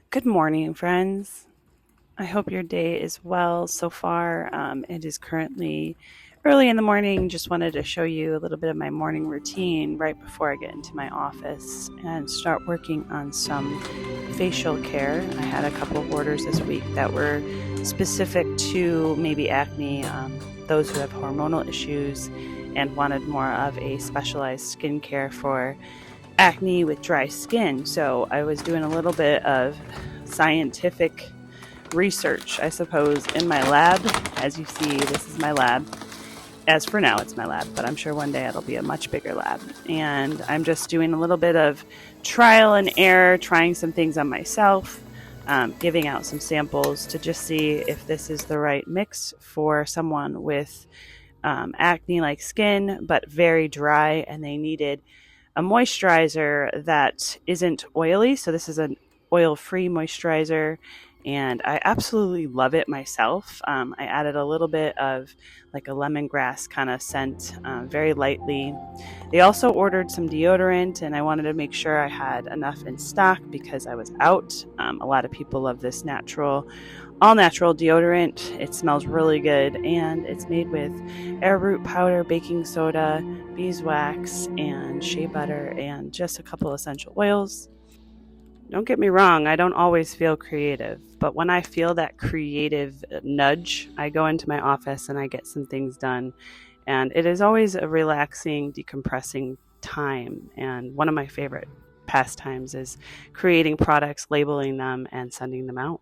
Good morning, friends. I hope your day is well so far. It is currently early in the morning. Just wanted to show you a little bit of my morning routine right before I get into my office and start working on some facial care. I had a couple of orders this week that were specific to maybe acne, those who have hormonal issues and wanted more of a specialized skincare for acne with dry skin. So I was doing a little bit of scientific research, I suppose, in my lab. As you see, this is my lab. As for now, it's my lab, but I'm sure one day it'll be a much bigger lab. And I'm just doing a little bit of trial and error, trying some things on myself, giving out some samples to just see if this is the right mix for someone with acne like skin, but very dry, and they needed a moisturizer that isn't oily. So this is an oil-free moisturizer, and I absolutely love it myself. I added a little bit of like a lemongrass kind of scent, very lightly. They also ordered some deodorant, and I wanted to make sure I had enough in stock because I was out. A lot of people love this all natural deodorant. It smells really good, and it's made with arrowroot powder, baking soda, beeswax, and shea butter, and just a couple essential oils. Don't get me wrong, I don't always feel creative, but when I feel that creative nudge, I go into my office and I get some things done. And it is always a relaxing, decompressing time. And one of my favorite pastimes is creating products, labeling them, and sending them out.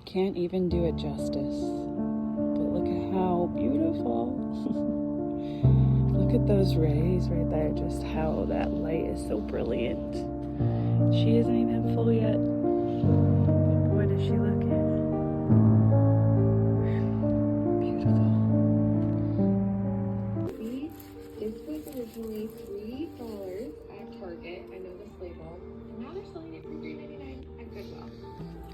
Can't even do it justice. But look at how beautiful. Look at those rays right there, just how that light is so brilliant. She isn't even full yet. But boy, does she look it. Beautiful. This was originally $3 at Target. I know this label. And now they're selling it for $3.99 at Goodwill.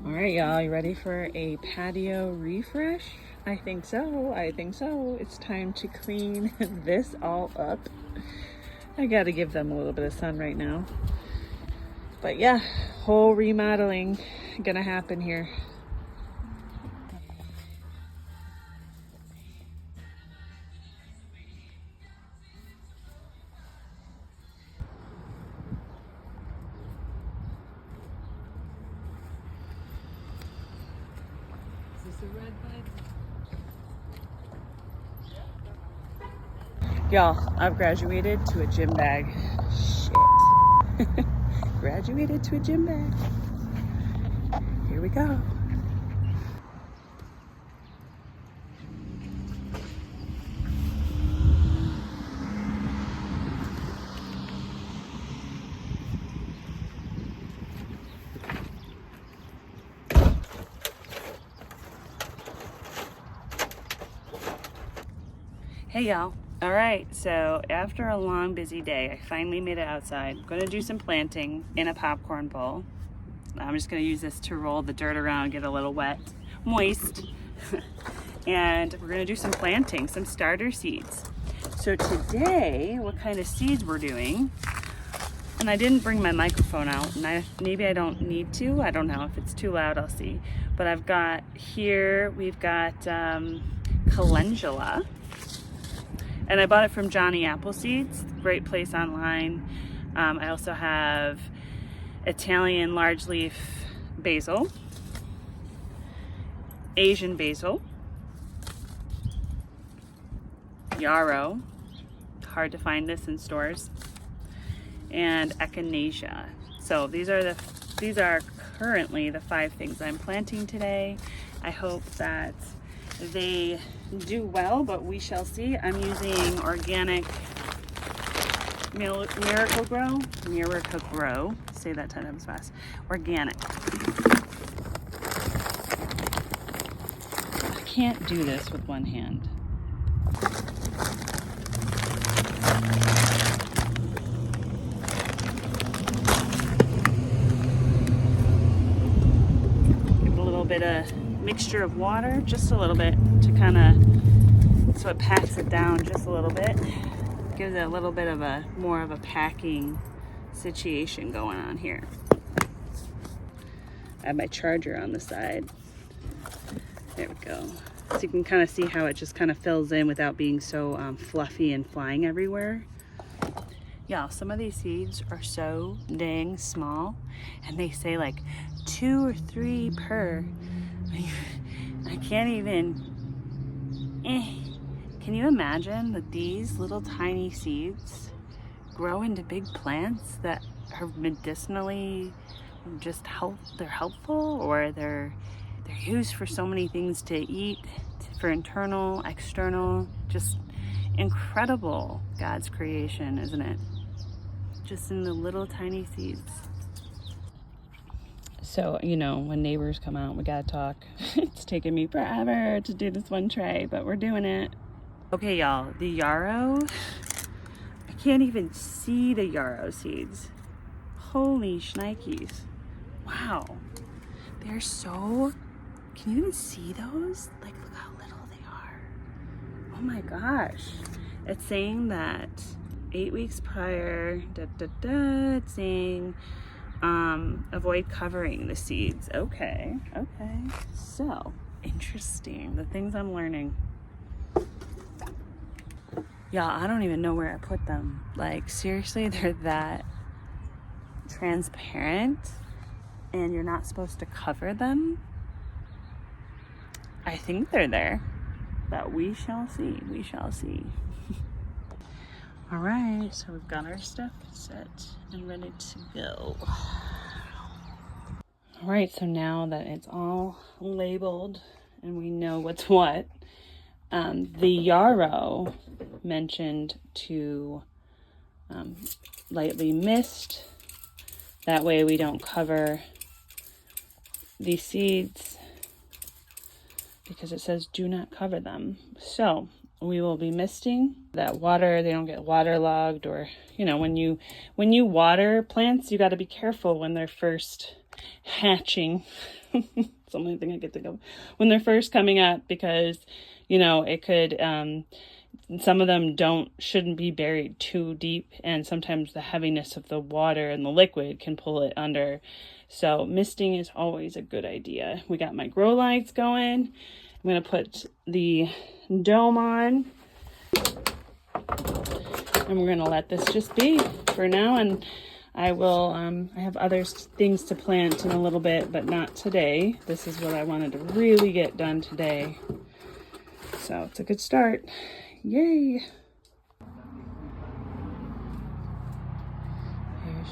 All right, y'all, you ready for a patio refresh? I think so. It's time to clean this all up. I gotta give them a little bit of sun right now. But yeah, whole remodeling gonna happen here. Is this a red bud? Y'all, I've graduated to a gym bag. Shit. Graduated to a gym bag. Here we go. Hey y'all. All right, so after a long busy day, I finally made it outside. I'm gonna do some planting in a popcorn bowl. I'm just gonna use this to roll the dirt around, get a little wet, moist. And we're gonna do some planting, some starter seeds. So today, what kind of seeds we're doing, and I didn't bring my microphone out, and maybe I don't need to. I don't know. If it's too loud, I'll see. But I've got here, we've got calendula. And I bought it from Johnny Appleseeds, great place online. I also have Italian large leaf basil, Asian basil, yarrow, hard to find this in stores, and echinacea. So these are currently the 5 things I'm planting today. I hope that they do well, but we shall see. I'm using organic Miracle-Gro, say that 10 times fast, organic. I can't do this with one hand. Give it a little bit of mixture of water, just a little bit, to kind of, so it packs it down just a little bit. Gives it a little bit of more of a packing situation going on here. I have my charger on the side. There we go. So you can kind of see how it just kind of fills in without being so fluffy and flying everywhere. Yeah, some of these seeds are so dang small, and they say like 2 or 3 per. I can't even. Can you imagine that these little tiny seeds grow into big plants that are medicinally just they're helpful, or they're used for so many things to eat, for internal, external, just incredible God's creation, isn't it? Just in the little tiny seeds. So, you know, when neighbors come out, we gotta talk. It's taken me forever to do this one tray, but we're doing it. Okay, y'all, the yarrow, I can't even see the yarrow seeds. Holy shnikes. Wow. They're so, can you even see those? Like, look how little they are. Oh my gosh. It's saying that 8 weeks prior, it's saying avoid covering the seeds. Okay. So, interesting. The things I'm learning. Yeah, I don't even know where I put them. Like, seriously, they're that transparent and you're not supposed to cover them. I think they're there, but we shall see. All right, so we've got our stuff set and ready to go. All right, so now that it's all labeled and we know what's what, the yarrow mentioned to lightly mist. That way we don't cover these seeds, because it says do not cover them. So we will be misting that water. They don't get waterlogged, or, you know, when you water plants, you got to be careful when they're first hatching. It's the only thing I get to go when they're first coming up, because, you know, it could, some of them shouldn't be buried too deep, and sometimes the heaviness of the water and the liquid can pull it under. So misting is always a good idea. We got my grow lights going. I'm going to put the dome on, and we're going to let this just be for now. And I will, I have other things to plant in a little bit, but not today. This is what I wanted to really get done today. So it's a good start. Yay! Here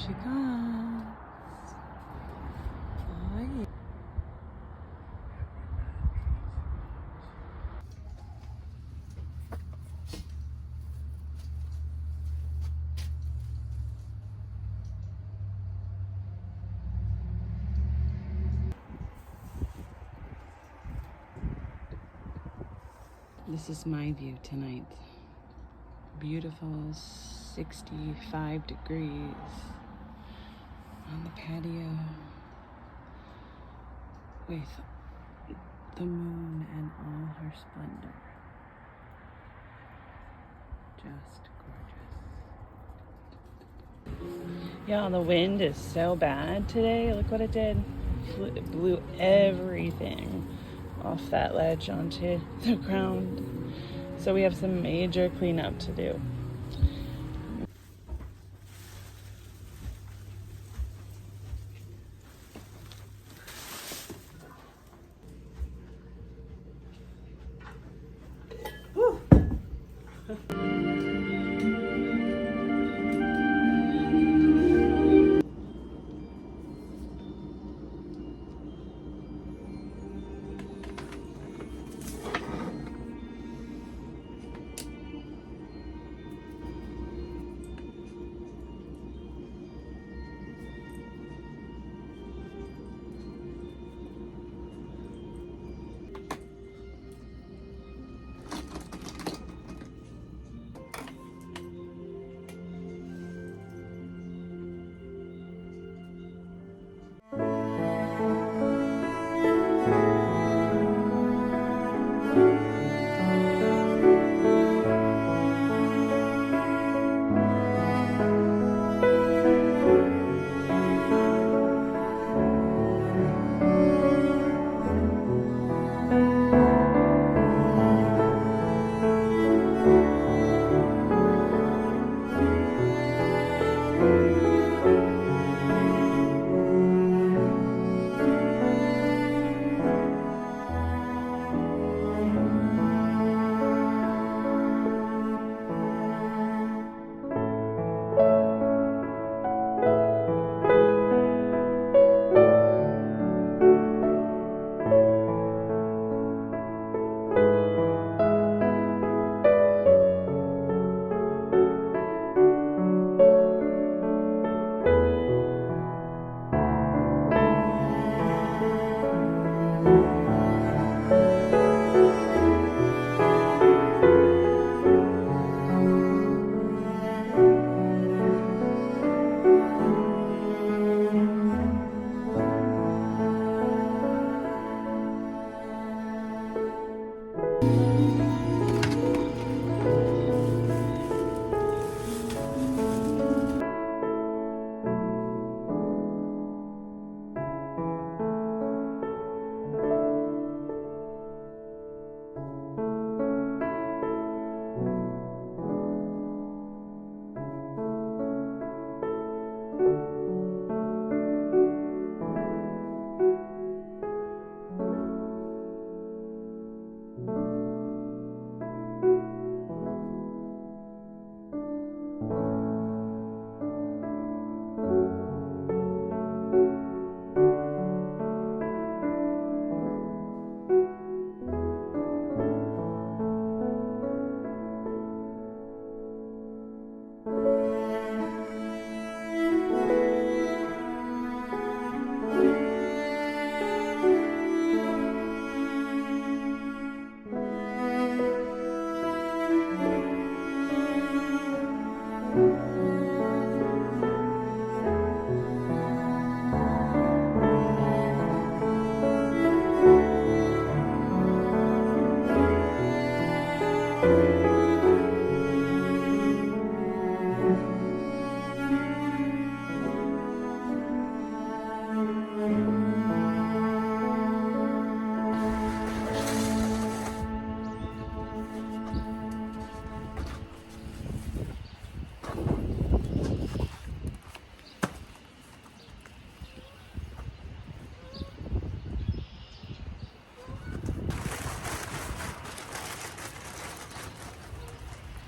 she goes. Oh, yeah. This is my view tonight. Beautiful 65 degrees on the patio with the moon and all her splendor. Just gorgeous. Yeah, the wind is so bad today. Look what it did. It blew everything off that ledge onto the ground. So we have some major cleanup to do.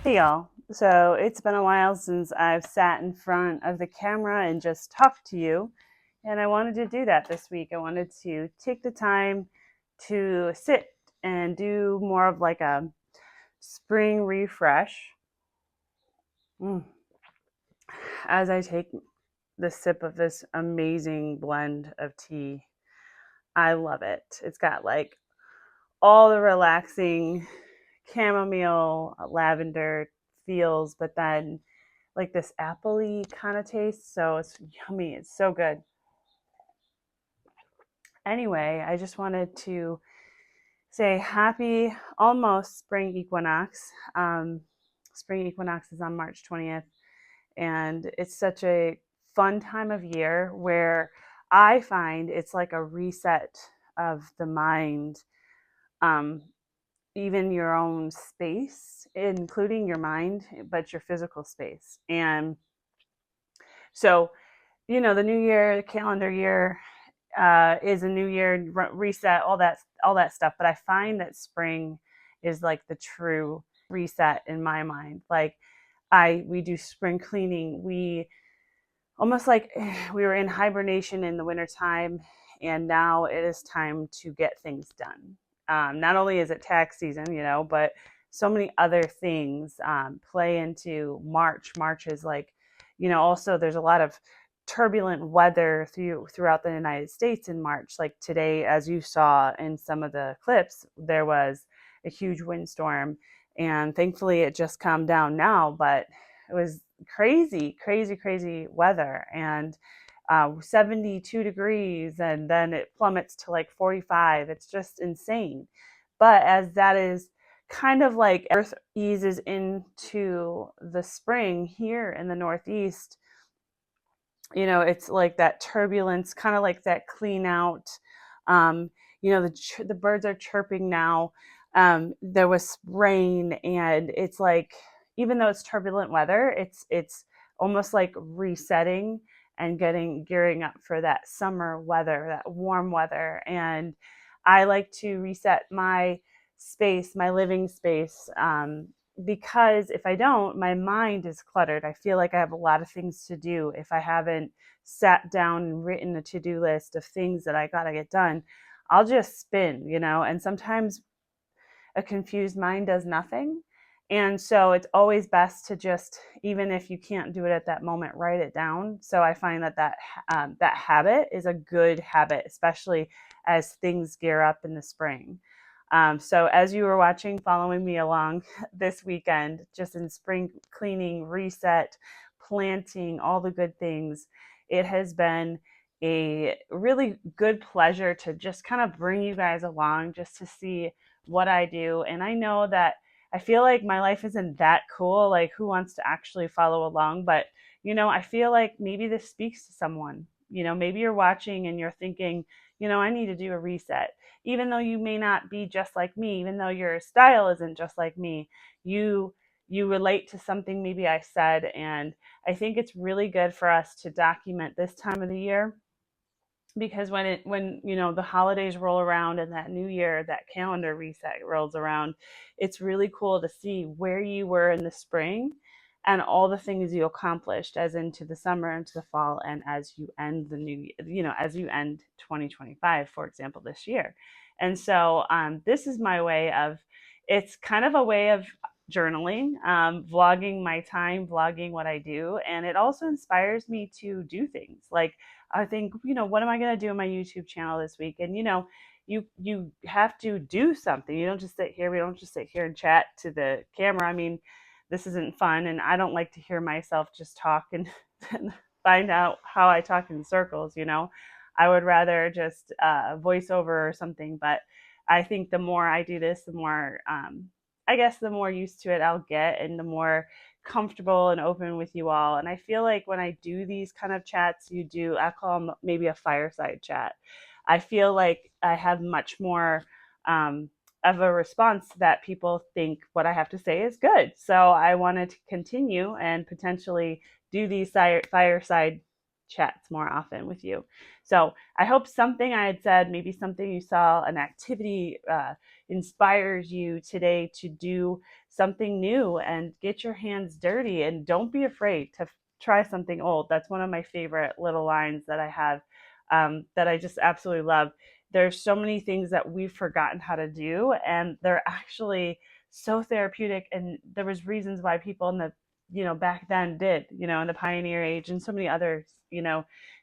Hey y'all. So it's been a while since I've sat in front of the camera and just talked to you. And I wanted to do that this week. I wanted to take the time to sit and do more of like a spring refresh. Mm. As I take the sip of this amazing blend of tea, I love it. It's got like all the relaxing chamomile, lavender feels, but then like this appley kind of taste. So it's yummy. It's so good. Anyway, I just wanted to say happy almost spring equinox. Spring equinox is on March 20th, and it's such a fun time of year where I find it's like a reset of the mind, um, even your own space, including your mind, but your physical space. And so, the new year, the calendar year, is a new year reset, all that stuff. But I find that spring is like the true reset in my mind. Like we do spring cleaning. We almost like we were in hibernation in the wintertime, and now it is time to get things done. Not only is it tax season, but so many other things play into March. March is like, also there's a lot of turbulent weather throughout the United States in March. Like today, as you saw in some of the clips, there was a huge windstorm, and thankfully it just calmed down now, but it was crazy, crazy, crazy weather, and 72 degrees, and then it plummets to like 45. It's just insane. But as that is kind of like Earth eases into the spring here in the Northeast, it's like that turbulence, kind of like that clean out. um the birds are chirping now. There was rain, and it's like, even though it's turbulent weather, it's almost like resetting and gearing up for that summer weather, that warm weather. And I like to reset my space, my living space, because if I don't, my mind is cluttered. I feel like I have a lot of things to do. If I haven't sat down and written a to-do list of things that I got to get done, I'll just spin, and sometimes a confused mind does nothing. And so it's always best to just, even if you can't do it at that moment, write it down. So I find that habit is a good habit, especially as things gear up in the spring. So as you were watching, following me along this weekend, just in spring cleaning, reset, planting, all the good things, it has been a really good pleasure to just kind of bring you guys along, just to see what I do. And I know that I feel like my life isn't that cool. Like, who wants to actually follow along? But, I feel like maybe this speaks to someone. Maybe you're watching and you're thinking, I need to do a reset. Even though you may not be just like me, even though your style isn't just like me, you relate to something maybe I said. And I think it's really good for us to document this time of the year, because when the holidays roll around and that new year, that calendar reset rolls around, it's really cool to see where you were in the spring and all the things you accomplished as into the summer, into the fall, and as you end the new, as you end 2025, for example, this year. And so this is my way of, it's kind of a way of journaling, vlogging my time, vlogging what I do. And it also inspires me to do things like, I think, what am I going to do on my YouTube channel this week? And you have to do something. You don't just sit here. We don't just sit here and chat to the camera. I mean, this isn't fun, and I don't like to hear myself just talk and, and find out how I talk in circles. I would rather just voice over or something. But I think the more I do this, the more, I guess, the more used to it I'll get, and the more comfortable and open with you all. And I feel like when I do these kind of chats, I call them maybe a fireside chat. I feel like I have much more of a response, that people think what I have to say is good. So I wanted to continue and potentially do these fireside chats more often with you. So I hope something I had said, maybe something you saw, an activity inspires you today to do something new and get your hands dirty, and don't be afraid to try something old. That's one of my favorite little lines that I have, that I just absolutely love. There's so many things that we've forgotten how to do, and they're actually so therapeutic. And there was reasons why people in the, back then did, in the pioneer age, and so many others,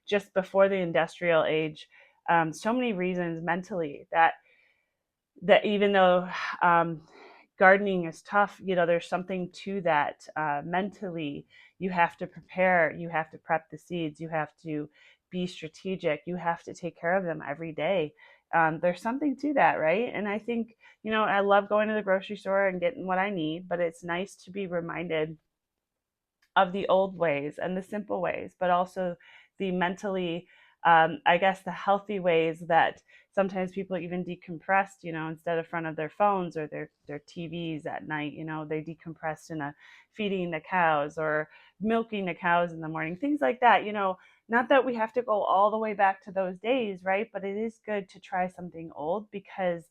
just before the industrial age. So many reasons mentally that even though gardening is tough, there's something to that. Mentally, you have to prepare, you have to prep the seeds, you have to be strategic, you have to take care of them every day. There's something to that, right? And I think, I love going to the grocery store and getting what I need, but it's nice to be reminded of the old ways and the simple ways, but also the mentally, I guess, the healthy ways that sometimes people even decompressed, instead of front of their phones or their TVs at night, they decompressed in a feeding the cows or milking the cows in the morning, things like that, not that we have to go all the way back to those days, right? But it is good to try something old because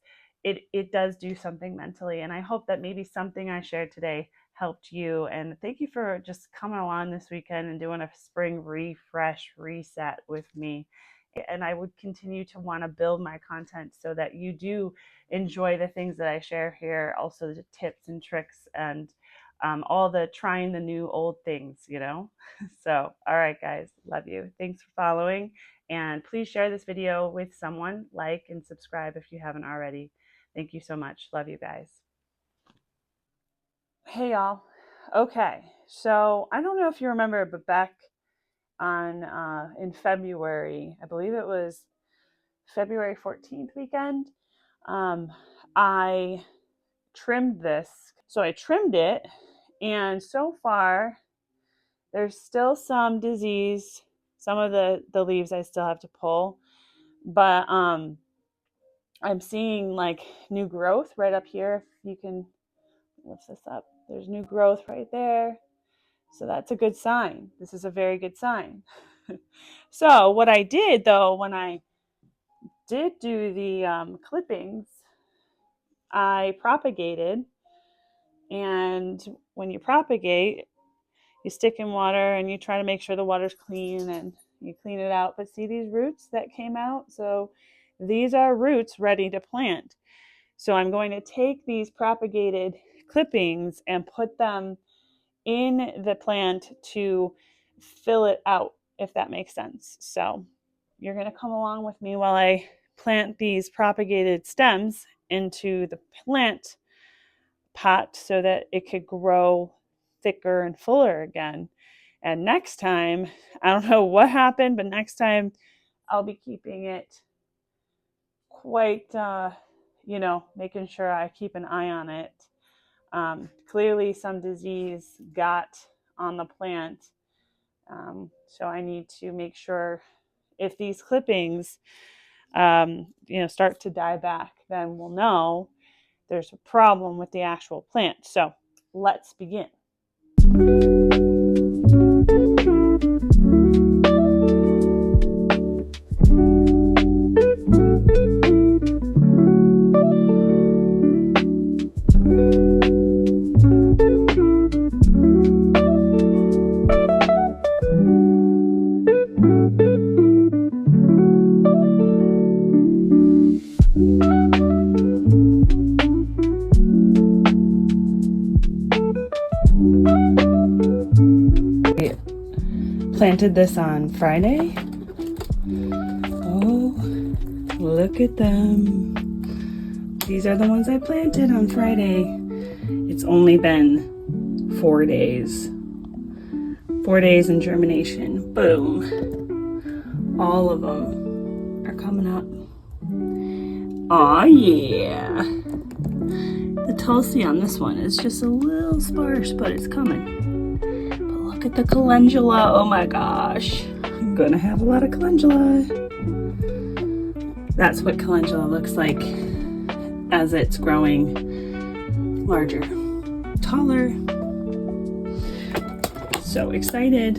it does do something mentally. And I hope that maybe something I shared today helped you. And thank you for just coming along this weekend and doing a spring refresh reset with me. And I would continue to want to build my content so that you do enjoy the things that I share here, also the tips and tricks and all the trying the new old things, So, all right, guys, love you. Thanks for following. And please share this video with someone, like and subscribe if you haven't already. Thank you so much. Love you guys. Hey, y'all. Okay, so I don't know if you remember, but back on in February, I believe it was February 14th weekend, I trimmed this. So I trimmed it, and so far there's still some disease. Some of the leaves I still have to pull, but I'm seeing like new growth right up here. If you can lift this up, there's new growth right there. So that's a good sign. This is a very good sign. So what I did though, when I did do the clippings, I propagated. And when you propagate, you stick in water and you try to make sure the water's clean and you clean it out. But see these roots that came out? So these are roots ready to plant. So I'm going to take these propagated clippings and put them in the plant to fill it out, if that makes sense. So you're going to come along with me while I plant these propagated stems into the plant pot so that it could grow thicker and fuller again. And next time, I don't know what happened, but next time I'll be keeping it quite, making sure I keep an eye on it. Clearly some disease got on the plant. So I need to make sure if these clippings, start to die back, then we'll know there's a problem with the actual plant. So let's begin. Planted this on Friday. Oh, look at them. These are the ones I planted on Friday. It's only been 4 days. 4 days in germination. Boom. All of them are coming up. Aw, yeah. The Tulsi on this one is just a little sparse, but it's coming. Look at the calendula. Oh my gosh. I'm gonna have a lot of calendula. That's what calendula looks like as it's growing larger, taller. So excited.